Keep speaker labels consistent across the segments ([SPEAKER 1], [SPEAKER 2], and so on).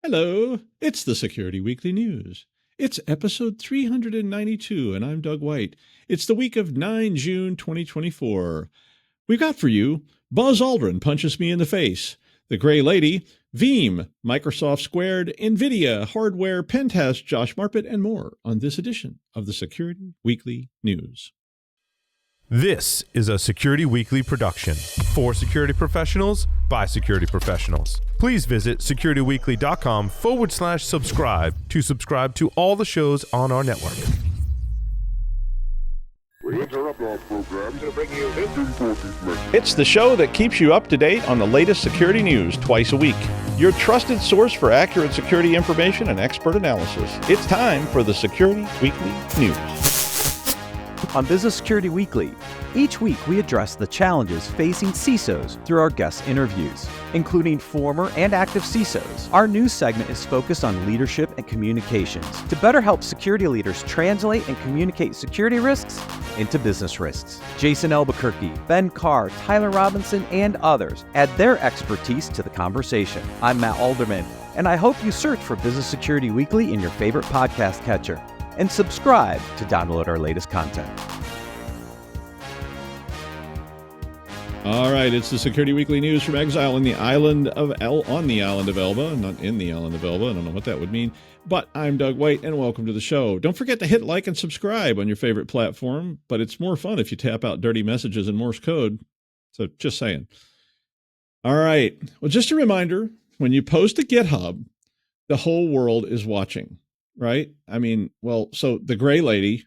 [SPEAKER 1] Hello, it's the Security Weekly News. It's episode 392, and I'm Doug White. It's the week of 9 June 2024. We've got for you, Buzz Aldrin punches me in the face, The Gray Lady, Veeam, Microsoft Squared, Nvidia, Hardware, Pentests, Josh Marpet, and more on this edition of the Security Weekly News.
[SPEAKER 2] This is a Security Weekly production for security professionals by security professionals. Please visit securityweekly.com/subscribe to subscribe to all the shows on our network.
[SPEAKER 3] We interrupt our program to bring you this important message.
[SPEAKER 1] It's the show that keeps you up to date on the latest security news twice a week. Your trusted source for accurate security information and expert analysis. It's time for the Security Weekly News.
[SPEAKER 4] On Business Security Weekly, each week we address the challenges facing CISOs through our guest interviews, including former and active CISOs. Our news segment is focused on leadership and communications to better help security leaders translate and communicate security risks into business risks. Jason Albuquerque, Ben Carr, Tyler Robinson, and others add their expertise to the conversation. I'm Matt Alderman, and I hope you search for Business Security Weekly in your favorite podcast catcher and subscribe to download our latest content.
[SPEAKER 1] All right, it's the Security Weekly News from exile on the island of Elba, not in the island of Elba. I don't know what that would mean, but I'm Doug White, and welcome to the show. Don't forget to hit like and subscribe on your favorite platform, but it's more fun if you tap out dirty messages in Morse code. So just saying. All right, well, just a reminder, when you post to GitHub, the whole world is watching, right? I mean, well, so the Gray Lady,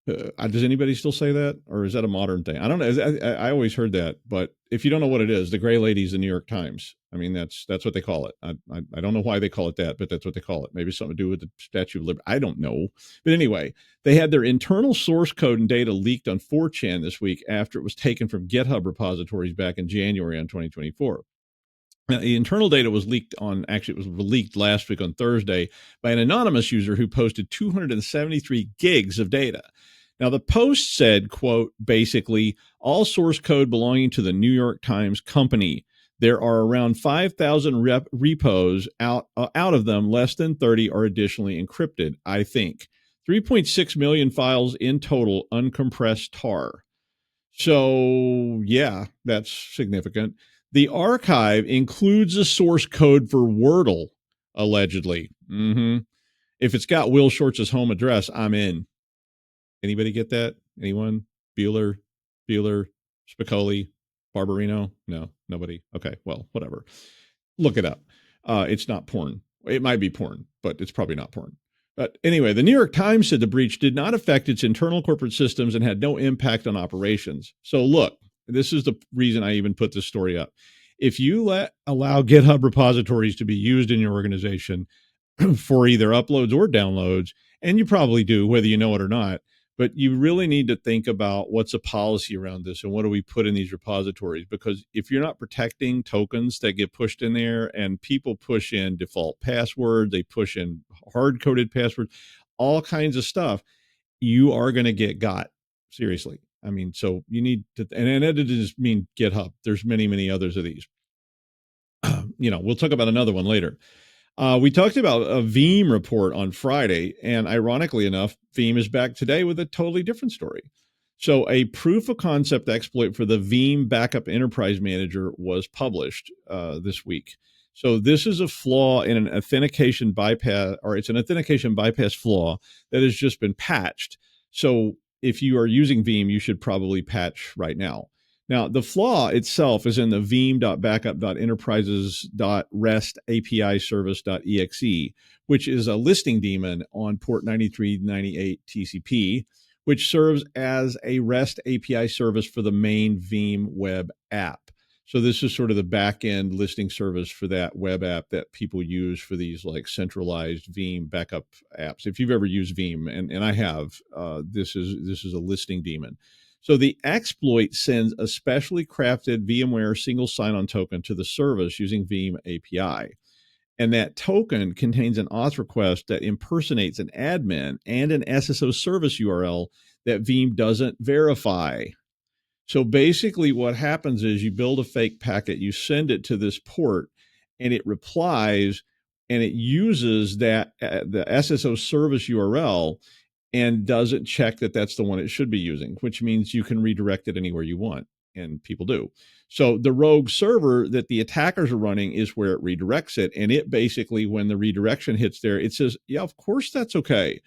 [SPEAKER 1] does anybody still say that, or is that a modern thing? I don't know. I always heard that, but if you don't know what it is, the Gray Lady is the New York Times. I mean, that's what they call it. I don't know why they call it that, but that's what they call it. Maybe something to do with the Statue of Liberty. I don't know. But anyway, they had their internal source code and data leaked on 4chan this week after it was taken from GitHub repositories back in January on 2024. Now, the internal data was leaked it was leaked last week on Thursday by an anonymous user who posted 273 gigs of data. Now, the post said, quote, basically, all source code belonging to the New York Times company. There are around 5,000 repos. Out of them, less than 30 are additionally encrypted, I think. 3.6 million files in total, uncompressed tar. So, yeah, that's significant. The archive includes a source code for Wordle, allegedly. If it's got Will Shortz's home address, I'm in. Anybody get that? Anyone? Bueller, Spicoli, Barbarino? No, nobody. Okay, well, whatever. Look it up. It's not porn. It might be porn, but it's probably not porn. But anyway, the New York Times said the breach did not affect its internal corporate systems and had no impact on operations. So look, this is the reason I even put this story up. If you allow GitHub repositories to be used in your organization for either uploads or downloads, and you probably do, whether you know it or not, but you really need to think about what's a policy around this and what do we put in these repositories? Because if you're not protecting tokens that get pushed in there, and people push in default passwords, they push in hard-coded passwords, all kinds of stuff, you are going to get got. Seriously. I mean, so you need to, and it doesn't just mean GitHub. There's many, many others of these. We'll talk about another one later. We talked about a Veeam report on Friday, and ironically enough, Veeam is back today with a totally different story. So a proof of concept exploit for the Veeam Backup Enterprise Manager was published this week. So this is a flaw in an authentication bypass, or it's an authentication bypass flaw that has just been patched. So if you are using Veeam, you should probably patch right now. Now, the flaw itself is in the veeam.backup.enterprises.rest API service.exe, which is a listing daemon on port 9398 TCP, which serves as a REST API service for the main Veeam web app. So this is sort of the back-end listing service for that web app that people use for these like centralized Veeam backup apps. If you've ever used Veeam, and I have, this is a listing daemon. So the exploit sends a specially crafted VMware single sign-on token to the service using Veeam API. And that token contains an auth request that impersonates an admin and an SSO service URL that Veeam doesn't verify. So basically what happens is you build a fake packet, you send it to this port, and it replies, and it uses that the SSO service URL and doesn't check that that's the one it should be using, which means you can redirect it anywhere you want, and people do. So the rogue server that the attackers are running is where it redirects it, and it basically, when the redirection hits there, it says, yeah, of course that's okay.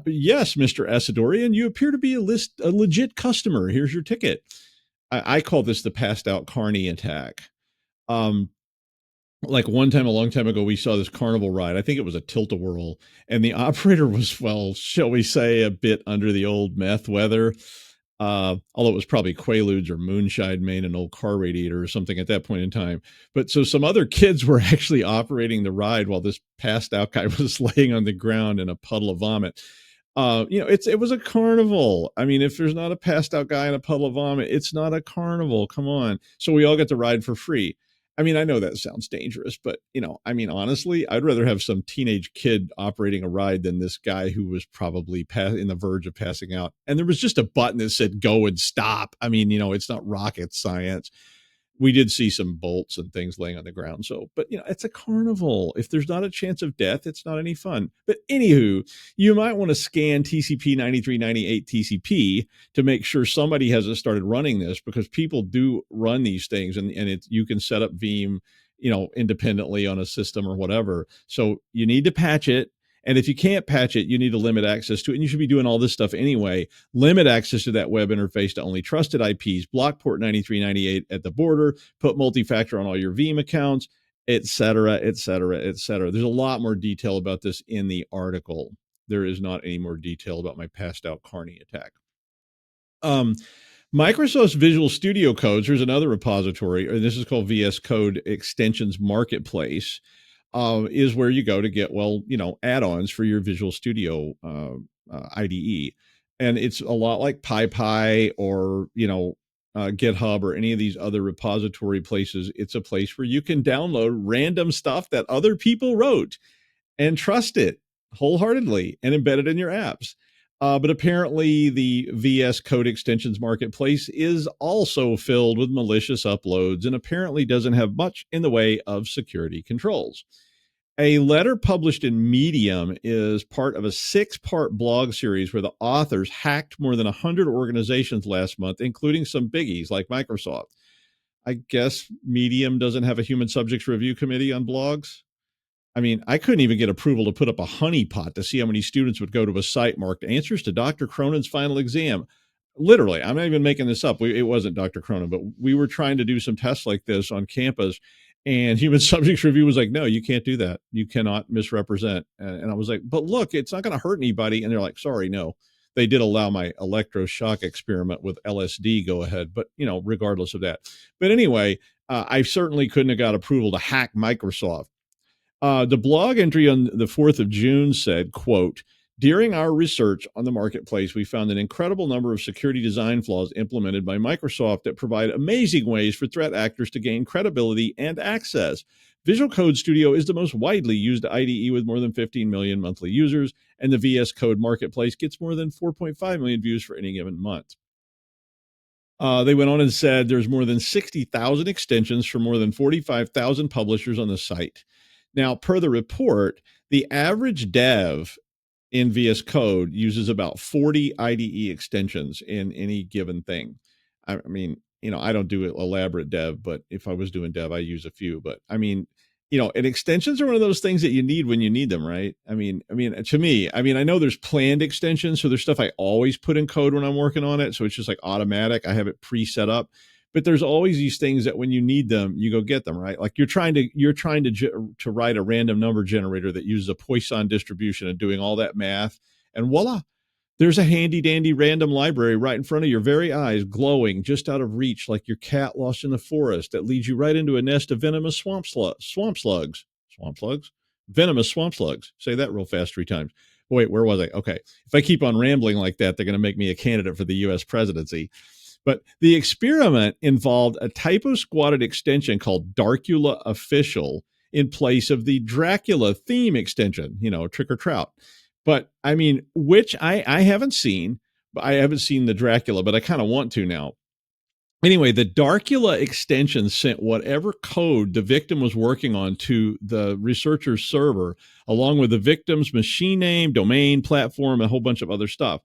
[SPEAKER 1] Yes, Mr. Asadorian, you appear to be a legit customer. Here's your ticket. I call this the passed out carny attack. Like one time, a long time ago, we saw this carnival ride. I think it was a tilt-a-whirl, and the operator was, well, shall we say, a bit under the old meth weather. Although it was probably Quaaludes or moonshine made an old car radiator or something at that point in time. But so some other kids were actually operating the ride while this passed out guy was laying on the ground in a puddle of vomit. It was a carnival. I mean, if there's not a passed out guy in a puddle of vomit, it's not a carnival. Come on. So we all get to ride for free. I mean, I know that sounds dangerous, but honestly, I'd rather have some teenage kid operating a ride than this guy who was probably in the verge of passing out. And there was just a button that said go and stop. I mean, it's not rocket science. We did see some bolts and things laying on the ground. So, but it's a carnival. If there's not a chance of death, it's not any fun. But anywho, you might want to scan TCP 9398 TCP to make sure somebody hasn't started running this, because people do run these things, and you can set up Veeam, independently on a system or whatever. So you need to patch it. And if you can't patch it, you need to limit access to it. And you should be doing all this stuff anyway. Limit access to that web interface to only trusted IPs, block port 9398 at the border, put multi-factor on all your Veeam accounts, et cetera, et cetera, et cetera. There's a lot more detail about this in the article. There is not any more detail about my passed out carny attack. Microsoft's Visual Studio Codes, here's another repository, and this is called VS Code Extensions Marketplace. Is where you go to get, add-ons for your Visual Studio IDE. And it's a lot like PyPy or, GitHub or any of these other repository places. It's a place where you can download random stuff that other people wrote and trust it wholeheartedly and embed it in your apps. But apparently the VS Code Extensions Marketplace is also filled with malicious uploads and apparently doesn't have much in the way of security controls. A letter published in Medium is part of a 6-part blog series where the authors hacked more than 100 organizations last month, including some biggies like Microsoft. I guess Medium doesn't have a human subjects review committee on blogs. I mean, I couldn't even get approval to put up a honeypot to see how many students would go to a site marked answers to Dr. Cronin's final exam. Literally, I'm not even making this up. It wasn't Dr. Cronin, but we were trying to do some tests like this on campus. And human subjects review was like, no, you can't do that. You cannot misrepresent. And I was like, but look, it's not going to hurt anybody. And they're like, sorry, no. They did allow my electroshock experiment with LSD go ahead, but, regardless of that. But anyway, I certainly couldn't have got approval to hack Microsoft. The blog entry on the 4th of June said, quote, during our research on the marketplace, we found an incredible number of security design flaws implemented by Microsoft that provide amazing ways for threat actors to gain credibility and access. Visual Code Studio is the most widely used IDE with more than 15 million monthly users, and the VS Code Marketplace gets more than 4.5 million views for any given month. They went on and said there's more than 60,000 extensions from more than 45,000 publishers on the site. Now, per the report, the average dev in VS Code uses about 40 IDE extensions in any given thing. I mean, I don't do elaborate dev, but if I was doing dev, I use a few. But I mean, and extensions are one of those things that you need when you need them, right? I mean, to me, I know there's planned extensions, so there's stuff I always put in code when I'm working on it, so it's just like automatic. I have it pre-set up. But there's always these things that when you need them, you go get them, right? Like you're trying to write a random number generator that uses a Poisson distribution and doing all that math, and voila, there's a handy dandy random library right in front of your very eyes, glowing just out of reach, like your cat lost in the forest, that leads you right into a nest of venomous swamp slugs. Venomous swamp slugs. Say that real fast 3 times. Wait, where was I? Okay. If I keep on rambling like that, they're going to make me a candidate for the U.S. presidency. But the experiment involved a typo-squatted extension called Darkula Official in place of the Dracula theme extension, Trick or Trout. But I mean, which I haven't seen, but I haven't seen the Dracula, but I kind of want to now. Anyway, the Darkula extension sent whatever code the victim was working on to the researcher's server, along with the victim's machine name, domain, platform, and a whole bunch of other stuff.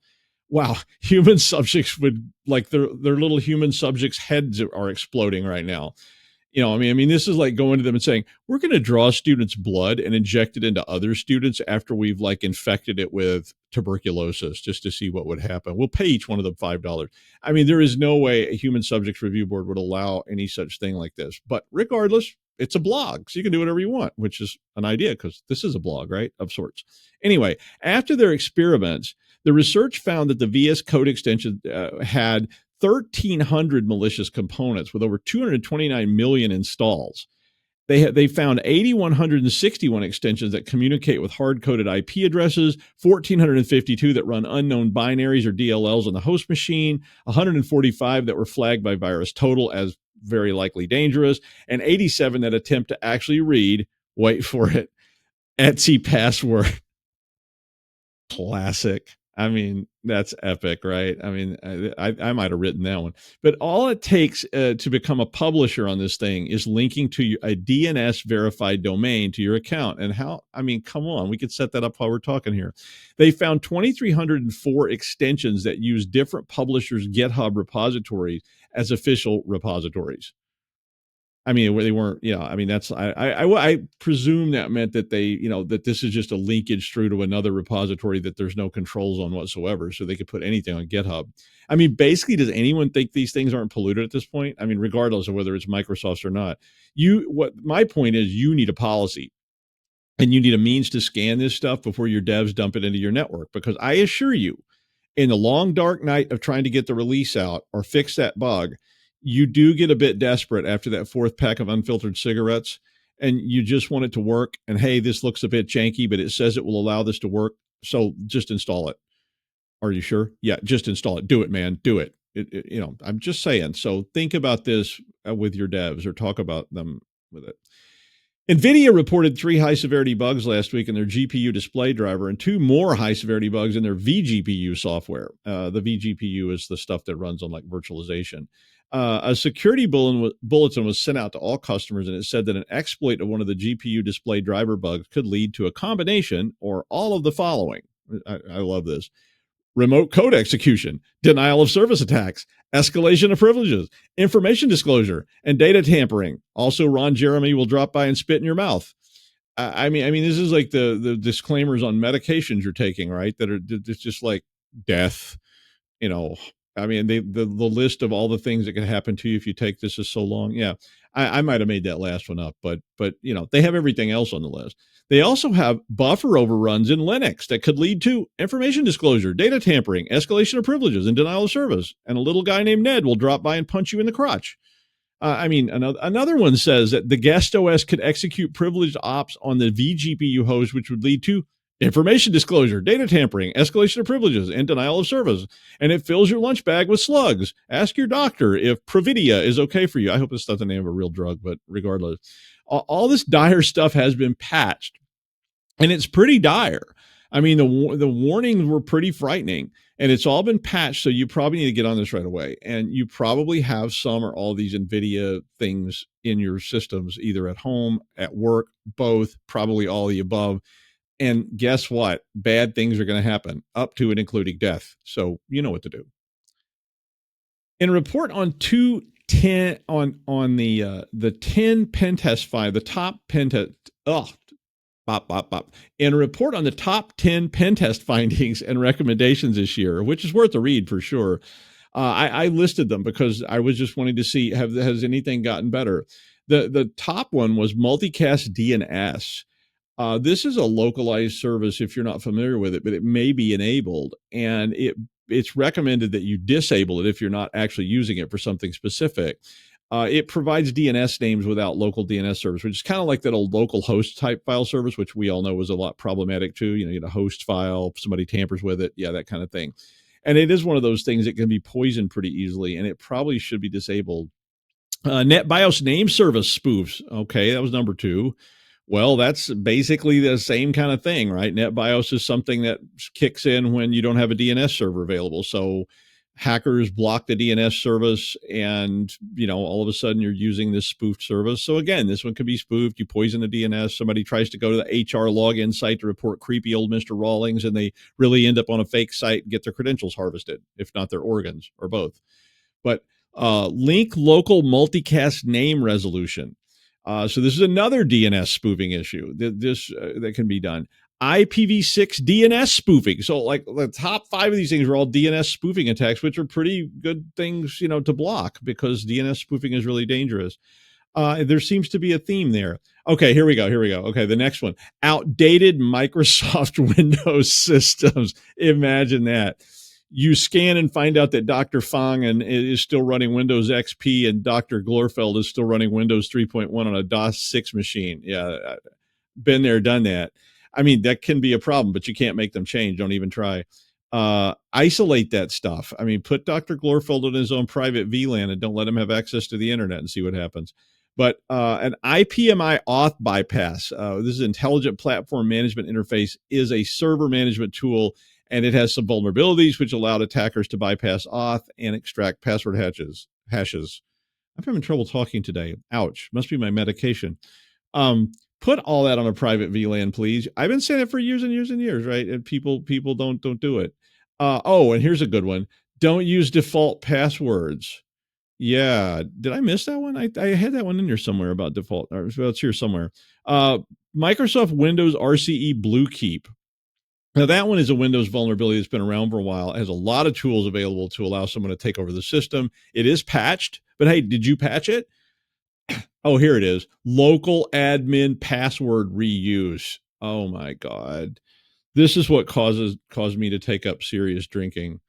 [SPEAKER 1] Wow, human subjects would, like, their little human subjects' heads are exploding right now. This is like going to them and saying, we're going to draw a student's blood and inject it into other students after we've like infected it with tuberculosis just to see what would happen. We'll pay each one of them $5. There is no way a human subjects review board would allow any such thing like this. But regardless, it's a blog, so you can do whatever you want, which is an idea because this is a blog, right, of sorts. Anyway, after their experiments, the research found that the VS Code extension had 1,300 malicious components with over 229 million installs. They found 8,161 extensions that communicate with hard-coded IP addresses, 1,452 that run unknown binaries or DLLs on the host machine, 145 that were flagged by VirusTotal as very likely dangerous, and 87 that attempt to actually read, wait for it, Etsy password. Classic. That's epic, right? I might have written that one. But all it takes to become a publisher on this thing is linking to a DNS verified domain to your account. And come on, we could set that up while we're talking here. They found 2,304 extensions that use different publishers' GitHub repositories as official repositories. They weren't, I presume that meant that they, that this is just a linkage through to another repository that there's no controls on whatsoever. So they could put anything on GitHub. Basically, does anyone think these things aren't polluted at this point? Regardless of whether it's Microsoft's or not, my point is you need a policy and you need a means to scan this stuff before your devs dump it into your network. Because I assure you, in the long, dark night of trying to get the release out or fix that bug, you do get a bit desperate after that fourth pack of unfiltered cigarettes and you just want it to work. And hey, this looks a bit janky, but it says it will allow this to work. So just install it. Are you sure? Yeah, just install it. Do it, man. Do it. I'm just saying. So think about this with your devs or talk about them with it. Nvidia reported 3 high-severity bugs last week in their GPU display driver and 2 more high-severity bugs in their vGPU software. The vGPU is the stuff that runs on like virtualization. A security bulletin was sent out to all customers, and it said that an exploit of one of the GPU display driver bugs could lead to a combination or all of the following. I love this. Remote code execution, denial of service attacks, escalation of privileges, information disclosure, and data tampering. Also, Ron Jeremy will drop by and spit in your mouth. This is like the disclaimers on medications you're taking, right? That are just like death, the list of all the things that can happen to you if you take this is so long. Yeah, I might have made that last one up, but they have everything else on the list. They also have buffer overruns in Linux that could lead to information disclosure, data tampering, escalation of privileges, and denial of service. And a little guy named Ned will drop by and punch you in the crotch. Another one says that the guest OS could execute privileged ops on the vGPU host, which would lead to information disclosure, data tampering, escalation of privileges, and denial of service. And it fills your lunch bag with slugs. Ask your doctor if Providia is okay for you. I hope it's not the name of a real drug, but regardless, all this dire stuff has been patched, and it's pretty dire. The warnings were pretty frightening, and it's all been patched, so you probably need to get on this right away. And you probably have some or all these NVIDIA things in your systems, either at home, at work, both, probably all the above. And guess what? Bad things are going to happen, up to and including death. So you know what to do. In a report on the 10 Pentest 5, the top Pentest. In a report on the top 10 Pentest findings and recommendations this year, which is worth a read for sure. I listed them because I was just wanting to see has anything gotten better. The top one was multicast DNS. This is a localized service if you're not familiar with it, but it may be enabled, and it's recommended that you disable it if you're not actually using it for something specific. It provides DNS names without local DNS service, which is kind of like that old local host type file service, which we all know was a lot problematic too. You get a host file, somebody tampers with it, that kind of thing. And it is one of those things that can be poisoned pretty easily, and it probably should be disabled. NetBIOS name service spoofs. Okay, that was number 2. Well, that's basically the same kind of thing, right? NetBIOS is something that kicks in when you don't have a DNS server available. So hackers block the DNS service, and all of a sudden you're using this spoofed service. So again, this one could be spoofed. You poison the DNS. Somebody tries to go to the HR login site to report creepy old Mr. Rawlings, and they really end up on a fake site and get their credentials harvested, if not their organs, or both. But link local multicast name resolution. So this is another DNS spoofing issue that can be done. IPv6 DNS spoofing. So like the top 5 of these things are all DNS spoofing attacks, which are pretty good things, to block, because DNS spoofing is really dangerous. There seems to be a theme there. Okay, here we go. Okay, the next one. Outdated Microsoft Windows systems. Imagine that. You scan and find out that Dr. Fang is still running Windows XP and Dr. Glorfeld is still running Windows 3.1 on a DOS 6 machine. Yeah, been there, done that. I mean, that can be a problem, but you can't make them change. Don't even try. Isolate that stuff. I mean, put Dr. Glorfeld in his own private VLAN and don't let him have access to the internet and see what happens. But an IPMI auth bypass, this is Intelligent Platform Management Interface, is a server management tool, and it has some vulnerabilities which allowed attackers to bypass auth and extract password hashes. I'm having trouble talking today. Ouch. Must be my medication. Put all that on a private VLAN, please. I've been saying it for years and years and years, right? And people don't do it. And here's a good one. Don't use default passwords. Yeah. Did I miss that one? I had that one in here somewhere about default. Well, it's here somewhere. Microsoft Windows RCE Bluekeep. Now, that one is a Windows vulnerability that's been around for a while. It has a lot of tools available to allow someone to take over the system. It is patched, but hey, did you patch it? Oh, here it is. Local admin password reuse. Oh my God. This is what caused me to take up serious drinking.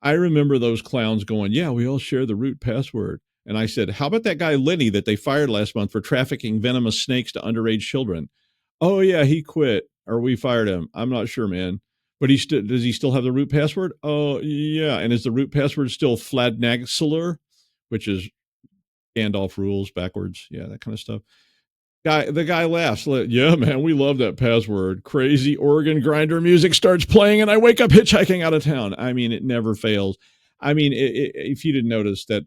[SPEAKER 1] I remember those clowns going, yeah, we all share the root password. And I said, how about that guy Lenny that they fired last month for trafficking venomous snakes to underage children? Oh yeah, he quit, or we fired him. I'm not sure, man. But does he still have the root password? Oh yeah. And is the root password still Fladnaxler, which is Gandalf rules backwards? Yeah, that kind of stuff. The guy laughs. Yeah, man, we love that password. Crazy organ grinder music starts playing, and I wake up hitchhiking out of town. I mean, it never fails. I mean, if you didn't notice that,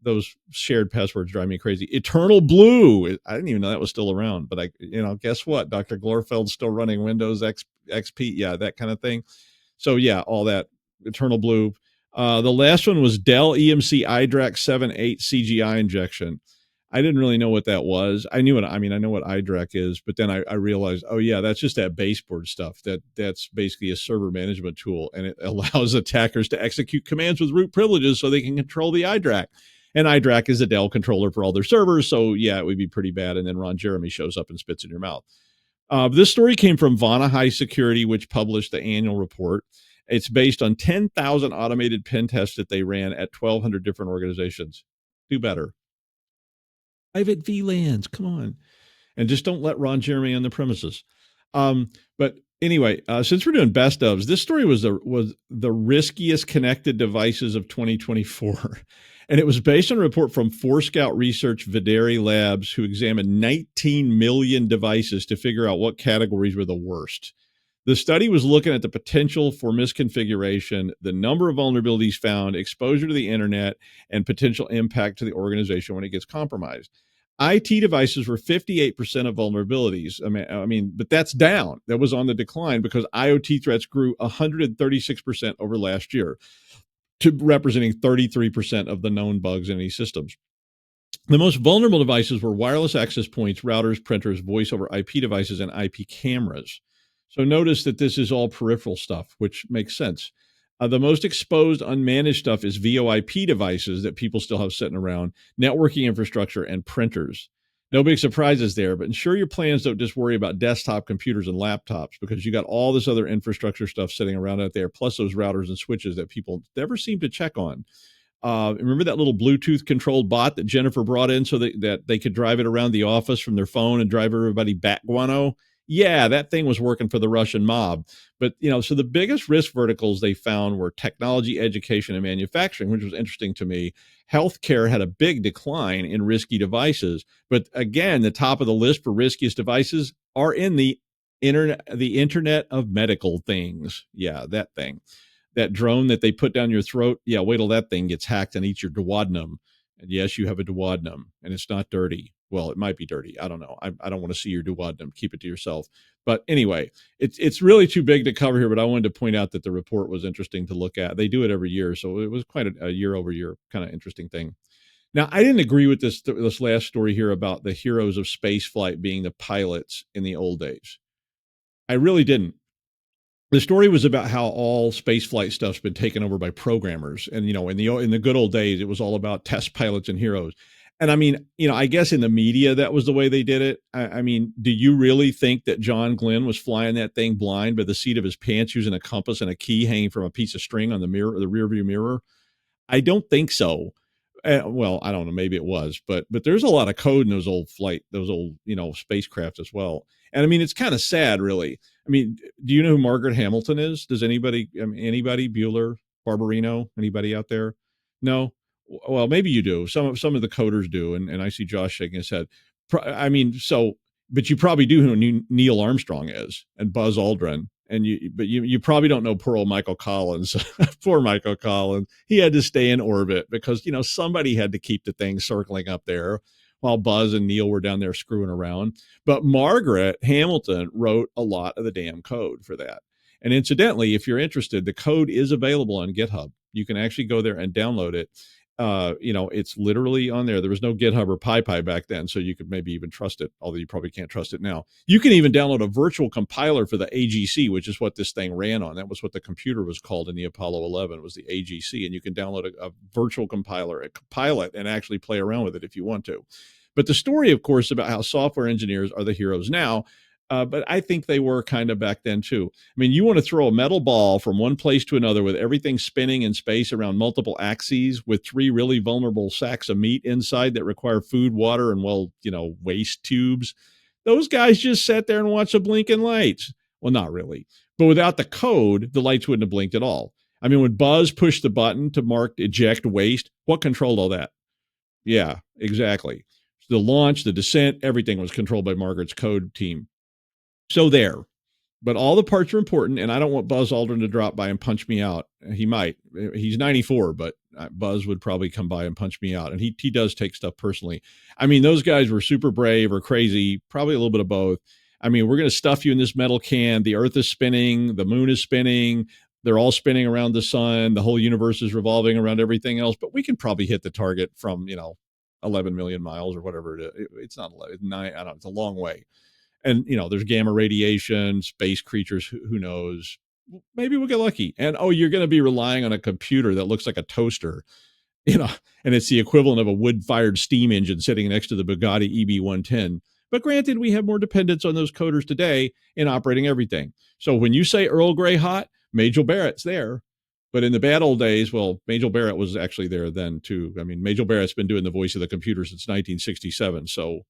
[SPEAKER 1] those shared passwords drive me crazy. Eternal Blue. I didn't even know that was still around, but guess what? Dr. Glorfeld's still running Windows XP. Yeah, that kind of thing. So yeah, all that. Eternal Blue. The last one was Dell EMC iDRAC 7.8 CGI injection. I didn't really know what that was. I know what iDRAC is, but then I realized, oh yeah, that's just that baseboard stuff. That's basically a server management tool, and it allows attackers to execute commands with root privileges so they can control the iDRAC. And iDRAC is a Dell controller for all their servers, so yeah, it would be pretty bad. And then Ron Jeremy shows up and spits in your mouth. This story came from Vonahigh Security, which published the annual report. It's based on 10,000 automated pen tests that they ran at 1,200 different organizations. Do better. Private VLANs, come on. And just don't let Ron Jeremy on the premises. But anyway, since we're doing best ofs, this story was the riskiest connected devices of 2024. And it was based on a report from Forescout Research Videri Labs, who examined 19 million devices to figure out what categories were the worst. The study was looking at the potential for misconfiguration, the number of vulnerabilities found, exposure to the internet, and potential impact to the organization when it gets compromised. IT devices were 58% of vulnerabilities. I mean, but that's down. That was on the decline because IoT threats grew 136% over last year, to representing 33% of the known bugs in these systems. The most vulnerable devices were wireless access points, routers, printers, voice over IP devices, and IP cameras. So notice that this is all peripheral stuff, which makes sense. The most exposed unmanaged stuff is VoIP devices that people still have sitting around, networking infrastructure, and printers. No big surprises there, but ensure your plans don't just worry about desktop computers and laptops, because you got all this other infrastructure stuff sitting around out there, plus those routers and switches that people never seem to check on. Remember that little Bluetooth controlled bot that Jennifer brought in so that they could drive it around the office from their phone and drive everybody bat guano? Yeah, that thing was working for the Russian mob. But, so the biggest risk verticals they found were technology, education, and manufacturing, which was interesting to me. Healthcare had a big decline in risky devices. But again, the top of the list for riskiest devices are in the Internet of Medical Things. Yeah, that thing. that drone that they put down your throat. Yeah, wait till that thing gets hacked and eats your duodenum. And yes, you have a duodenum, and it's not dirty. Well, it might be dirty. I don't know. I don't want to see your duodenum. Keep it to yourself. But anyway, it's really too big to cover here. But I wanted to point out that the report was interesting to look at. They do it every year, so it was quite a year-over-year kind of interesting thing. Now, I didn't agree with this last story here about the heroes of space flight being the pilots in the old days. I really didn't. The story was about how all space flight stuff's been taken over by programmers, and in the good old days, it was all about test pilots and heroes. And I mean, I guess in the media that was the way they did it. I mean, do you really think that John Glenn was flying that thing blind by the seat of his pants using a compass and a key hanging from a piece of string on the rear view mirror? I don't think so. Well, I don't know. Maybe it was, but there's a lot of code in those old spacecraft as well. And I mean, it's kind of sad, really. I mean, do you know who Margaret Hamilton is? Does anybody? Anybody? Bueller, Barbarino? Anybody out there? No. Well, maybe you do. Some of the coders do, and I see Josh shaking his head. I mean, but you probably do know who Neil Armstrong is and Buzz Aldrin. But you probably don't know poor old Michael Collins. Poor Michael Collins. He had to stay in orbit because, somebody had to keep the thing circling up there while Buzz and Neil were down there screwing around. But Margaret Hamilton wrote a lot of the damn code for that. And incidentally, if you're interested, the code is available on GitHub. You can actually go there and download it. It's literally on there. There was no GitHub or PyPy back then, so you could maybe even trust it, although you probably can't trust it now. You can even download a virtual compiler for the AGC, which is what this thing ran on. That was what the computer was called in the Apollo 11, was the AGC, and you can download a virtual compiler, compile it, and actually play around with it if you want to. But the story, of course, about how software engineers are the heroes now, but I think they were kind of back then too. I mean, you want to throw a metal ball from one place to another with everything spinning in space around multiple axes with 3 really vulnerable sacks of meat inside that require food, water, and waste tubes. Those guys just sat there and watched the blinking lights. Well, not really. But without the code, the lights wouldn't have blinked at all. I mean, when Buzz pushed the button to mark eject waste, what controlled all that? Yeah, exactly. The launch, the descent, everything was controlled by Margaret's code team. So there. But all the parts are important, and I don't want Buzz Aldrin to drop by and punch me out. He might. He's 94, but Buzz would probably come by and punch me out. And he does take stuff personally. I mean, those guys were super brave or crazy, probably a little bit of both. I mean, we're going to stuff you in this metal can. The Earth is spinning. The moon is spinning. They're all spinning around the sun. The whole universe is revolving around everything else. But we can probably hit the target from, 11 million miles or whatever it is. It's not 11, 9. I don't know. It's a long way. And, there's gamma radiation, space creatures, who knows? Maybe we'll get lucky. And, you're going to be relying on a computer that looks like a toaster, and it's the equivalent of a wood-fired steam engine sitting next to the Bugatti EB110. But granted, we have more dependence on those coders today in operating everything. So when you say Earl Grey hot, Majel Barrett's there. But in the bad old days, well, Majel Barrett was actually there then, too. I mean, Majel Barrett's been doing the voice of the computer since 1967, so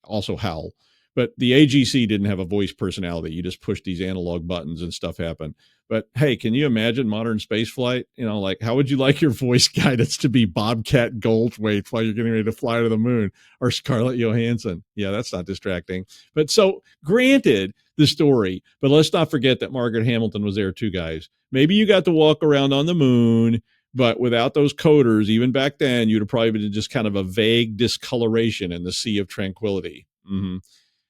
[SPEAKER 1] also Hal. But the AGC didn't have a voice personality. You just push these analog buttons and stuff happened. But hey, can you imagine modern space flight? How would you like your voice guidance to be Bobcat Goldthwait while you're getting ready to fly to the moon, or Scarlett Johansson? Yeah, that's not distracting. But so granted the story, but let's not forget that Margaret Hamilton was there too, guys. Maybe you got to walk around on the moon, but without those coders, even back then, you'd have probably been just kind of a vague discoloration in the sea of tranquility. Mm-hmm.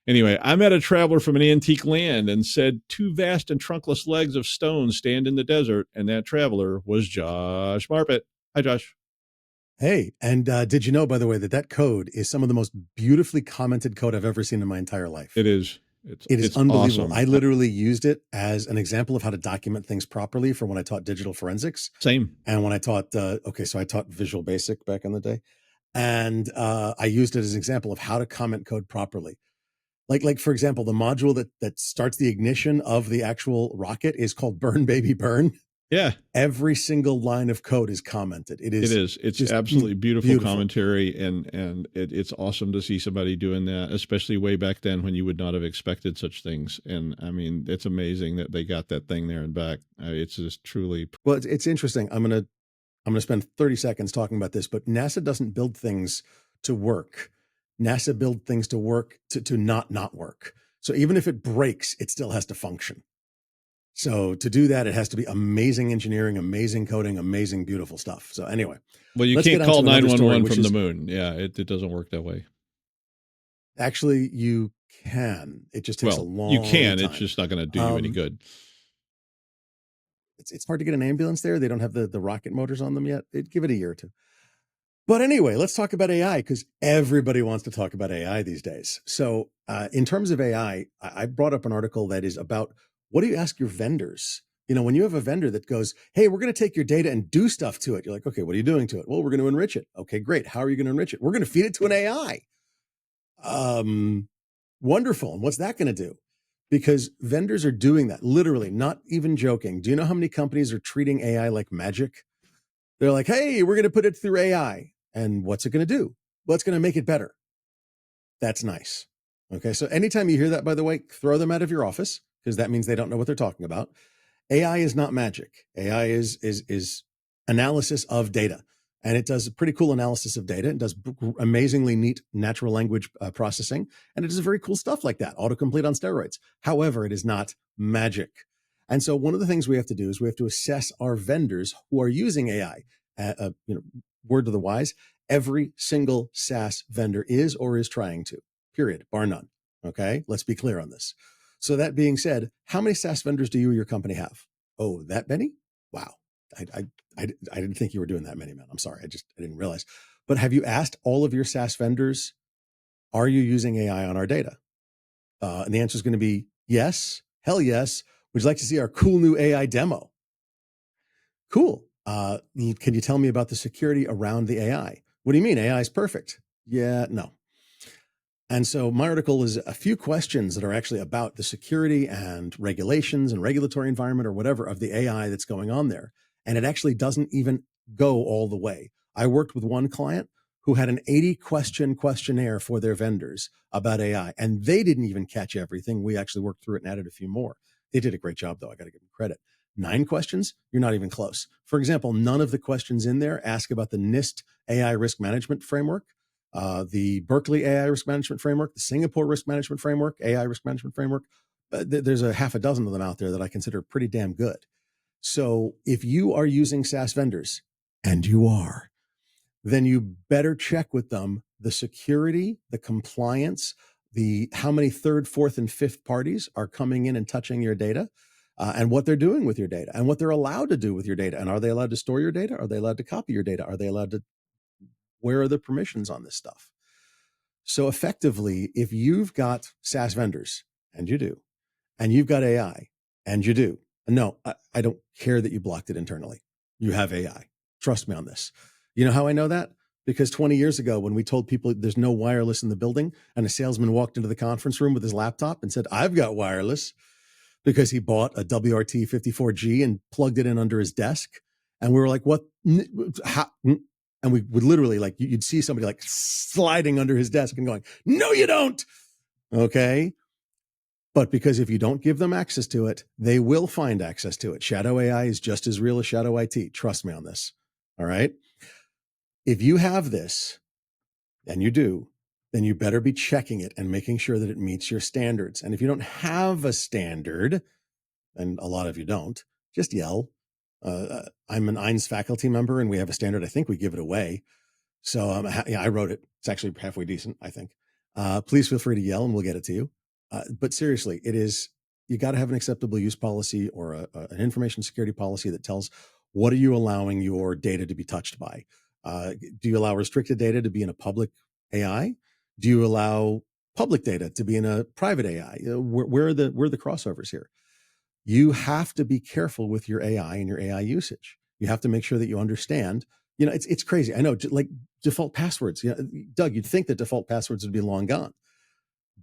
[SPEAKER 1] Anyway, I met a traveler from an antique land and said 2 vast and trunkless legs of stone stand in the desert, and that traveler was Josh Marpet. Hi, Josh.
[SPEAKER 5] Hey, and did you know, by the way, that code is some of the most beautifully commented code I've ever seen in my entire life?
[SPEAKER 1] It is.
[SPEAKER 5] It is unbelievable.
[SPEAKER 1] Awesome.
[SPEAKER 5] I literally used it as an example of how to document things properly for when I taught digital forensics.
[SPEAKER 1] Same.
[SPEAKER 5] And when I taught, so I taught Visual Basic back in the day. And I used it as an example of how to comment code properly. Like for example, the module that starts the ignition of the actual rocket is called Burn Baby Burn.
[SPEAKER 1] Yeah.
[SPEAKER 5] Every single line of code is commented. It is.
[SPEAKER 1] It's absolutely beautiful commentary, and it's awesome to see somebody doing that, especially way back then when you would not have expected such things. And I mean, it's amazing that they got that thing there and back. It's just truly.
[SPEAKER 5] Well, it's interesting. I'm gonna spend 30 seconds talking about this, but NASA doesn't build things to work. NASA build things to work to not work. So even if it breaks, it still has to function. So to do that, it has to be amazing engineering, amazing coding, amazing, beautiful stuff. So anyway,
[SPEAKER 1] Well, you
[SPEAKER 5] let's
[SPEAKER 1] can't
[SPEAKER 5] get on
[SPEAKER 1] call
[SPEAKER 5] to another story,
[SPEAKER 1] 911
[SPEAKER 5] which
[SPEAKER 1] from the
[SPEAKER 5] is
[SPEAKER 1] moon. Yeah, it doesn't work that way.
[SPEAKER 5] actually you can. It just takes a
[SPEAKER 1] Well, you
[SPEAKER 5] long
[SPEAKER 1] can.
[SPEAKER 5] time.
[SPEAKER 1] It's just not going to do you any good.
[SPEAKER 5] It's hard to get an ambulance there. They don't have the rocket motors on them yet. Give it a year or two. But anyway, let's talk about AI because everybody wants to talk about AI these days. So in terms of AI, I brought up an article that is about what do you ask your vendors? You know, when you have a vendor that goes, hey, we're going to take your data and do stuff to it. You're like, okay, what are you doing to it? Well, we're going to enrich it. Okay, great. How are you going to enrich it? We're going to feed it to an AI. Wonderful. And what's that going to do? Because vendors are doing that, literally, not even joking. Do you know how many companies are treating AI like magic? They're like, hey, we're going to put it through AI. And what's it going to do? Well, it's going to make it better. That's nice. Okay. So anytime you hear that, by the way, throw them out of your office because that means they don't know what they're talking about. AI is not magic. AI is analysis of data. And it does a pretty cool analysis of data. It does amazingly neat natural language processing. And it does very cool stuff like that, autocomplete on steroids. However, it is not magic. And so one of the things we have to do is we have to assess our vendors who are using AI. Word to the wise, every single SaaS vendor is or is trying to, period, bar none. Okay, let's be clear on this. So that being said, how many SaaS vendors do you or your company have? Oh, that many? Wow. I didn't think you were doing that many, man. I'm sorry. I didn't realize. But have you asked all of your SaaS vendors, are you using AI on our data? And the answer is going to be yes. Hell yes. Would you like to see our cool new AI demo? Cool. Can you tell me about the security around the AI? What do you mean? AI is perfect. Yeah, no. And so my article is a few questions that are actually about the security and regulations and regulatory environment or whatever of the AI that's going on there. And it actually doesn't even go all the way. I worked with one client who had an 80-question questionnaire for their vendors about AI, and they didn't even catch everything. We actually worked through it and added a few more. They did a great job, though. I got to give them credit. 9 questions, you're not even close. For example, none of the questions in there ask about the NIST AI risk management framework, the Berkeley AI risk management framework, the Singapore risk management framework, AI risk management framework. There's a half a dozen of them out there that I consider pretty damn good. So if you are using SaaS vendors, and you are, then you better check with them the security, the compliance, the how many third, fourth, and fifth parties are coming in and touching your data, and what they're doing with your data, and what they're allowed to do with your data. And are they allowed to store your data? Are they allowed to copy your data? Are they allowed to? Where are the permissions on this stuff? So effectively, if you've got SaaS vendors, and you do, and you've got AI, and you do, and no, I don't care that you blocked it internally. You have AI. Trust me on this. You know how I know that? Because 20 years ago, when we told people there's no wireless in the building, and a salesman walked into the conference room with his laptop and said, I've got wireless, because he bought a WRT 54G and plugged it in under his desk. And we were like, what? How? And we would literally, like, you'd see somebody like sliding under his desk and going, no, you don't. Okay. But because if you don't give them access to it, they will find access to it. Shadow AI is just as real as shadow IT. Trust me on this. All right. If you have this, and you do, then you better be checking it and making sure that it meets your standards. And if you don't have a standard, and a lot of you don't, just yell. I'm an EINS faculty member, and we have a standard. I think we give it away. So I wrote it. It's actually halfway decent, I think. Please feel free to yell, and we'll get it to you. But seriously, you got to have an acceptable use policy or an information security policy that tells what are you allowing your data to be touched by. Do you allow restricted data to be in a public AI? Do you allow public data to be in a private AI? Where are the crossovers here? You have to be careful with your AI and your AI usage. You have to make sure that you understand. You know, it's crazy. I know, like default passwords. You know, Doug, you'd think that default passwords would be long gone,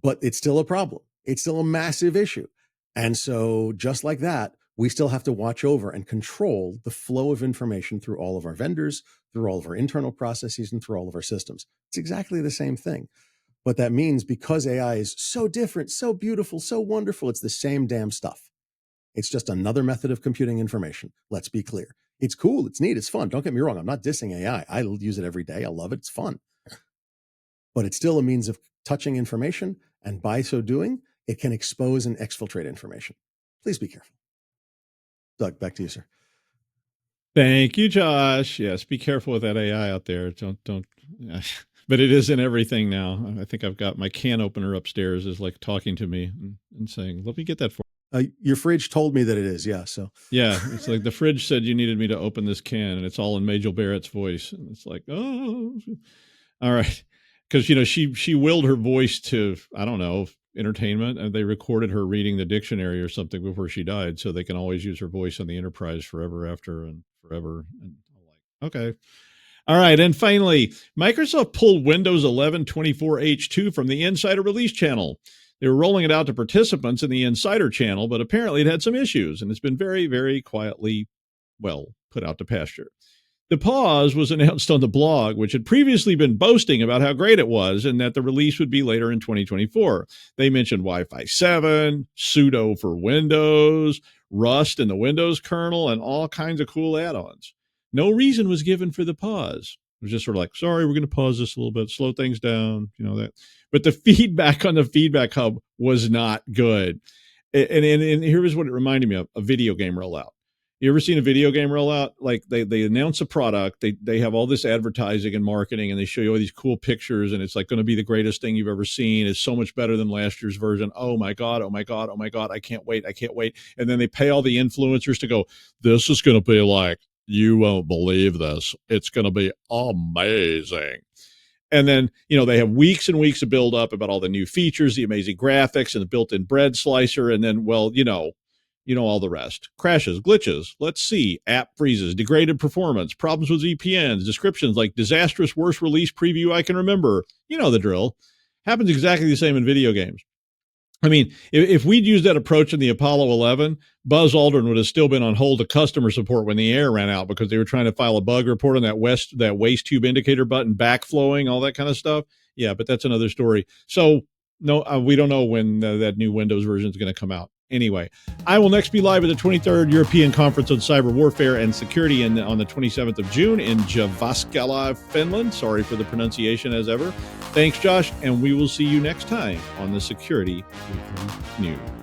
[SPEAKER 5] but it's still a problem. It's still a massive issue. And so just like that, we still have to watch over and control the flow of information through all of our vendors, through all of our internal processes, and through all of our systems. It's exactly the same thing. But that means because AI is so different, so beautiful, so wonderful, it's the same damn stuff. It's just another method of computing information. Let's be clear. It's cool. It's neat. It's fun. Don't get me wrong. I'm not dissing AI. I use it every day. I love it. It's fun. But it's still a means of touching information. And by so doing, it can expose and exfiltrate information. Please be careful. Doug, back to you, sir.
[SPEAKER 1] Thank you, Josh. Yes, be careful with that AI out there. Don't. But it is in everything now. I think I've got my can opener upstairs is like talking to me and saying, "Let me get that for."
[SPEAKER 5] Your fridge told me that it is. Yeah. So
[SPEAKER 1] Yeah, it's like the fridge said you needed me to open this can, and it's all in Majel Barrett's voice, and it's like, oh, all right, because she willed her voice to, I don't know, entertainment, and they recorded her reading the dictionary or something before she died, so they can always use her voice on the Enterprise forever after and forever. And I'm like, okay. All right, and finally, Microsoft pulled Windows 11 24H2 from the Insider Release channel. They were rolling it out to participants in the Insider channel, but apparently it had some issues, and it's been very, very quietly, put out to pasture. The pause was announced on the blog, which had previously been boasting about how great it was and that the release would be later in 2024. They mentioned Wi-Fi 7, sudo for Windows, Rust in the Windows kernel, and all kinds of cool add-ons. No reason was given for the pause. It was just sort of like, sorry, we're going to pause this a little bit, slow things down, that. But the feedback on the Feedback Hub was not good. And here's what it reminded me of, a video game rollout. You ever seen a video game rollout? Like they announce a product, they have all this advertising and marketing, and they show you all these cool pictures, and it's like going to be the greatest thing you've ever seen. It's so much better than last year's version. Oh my God, oh my God, oh my God, I can't wait. And then they pay all the influencers to go, this is going to be like, you won't believe this. It's going to be amazing. And then, they have weeks and weeks of build up about all the new features, the amazing graphics, and the built-in bread slicer. And then, all the rest. Crashes, glitches, let's see, app freezes, degraded performance, problems with VPNs, descriptions like disastrous worst release preview I can remember. You know the drill. Happens exactly the same in video games. I mean, if we'd used that approach in the Apollo 11, Buzz Aldrin would have still been on hold to customer support when the air ran out because they were trying to file a bug report on that waste tube indicator button, backflowing, all that kind of stuff. Yeah, but that's another story. So, no, we don't know when that new Windows version is going to come out. Anyway, I will next be live at the 23rd European Conference on Cyber Warfare and Security on the 27th of June in Jyväskylä, Finland. Sorry for the pronunciation as ever. Thanks, Josh, and we will see you next time on the Security Weekly News.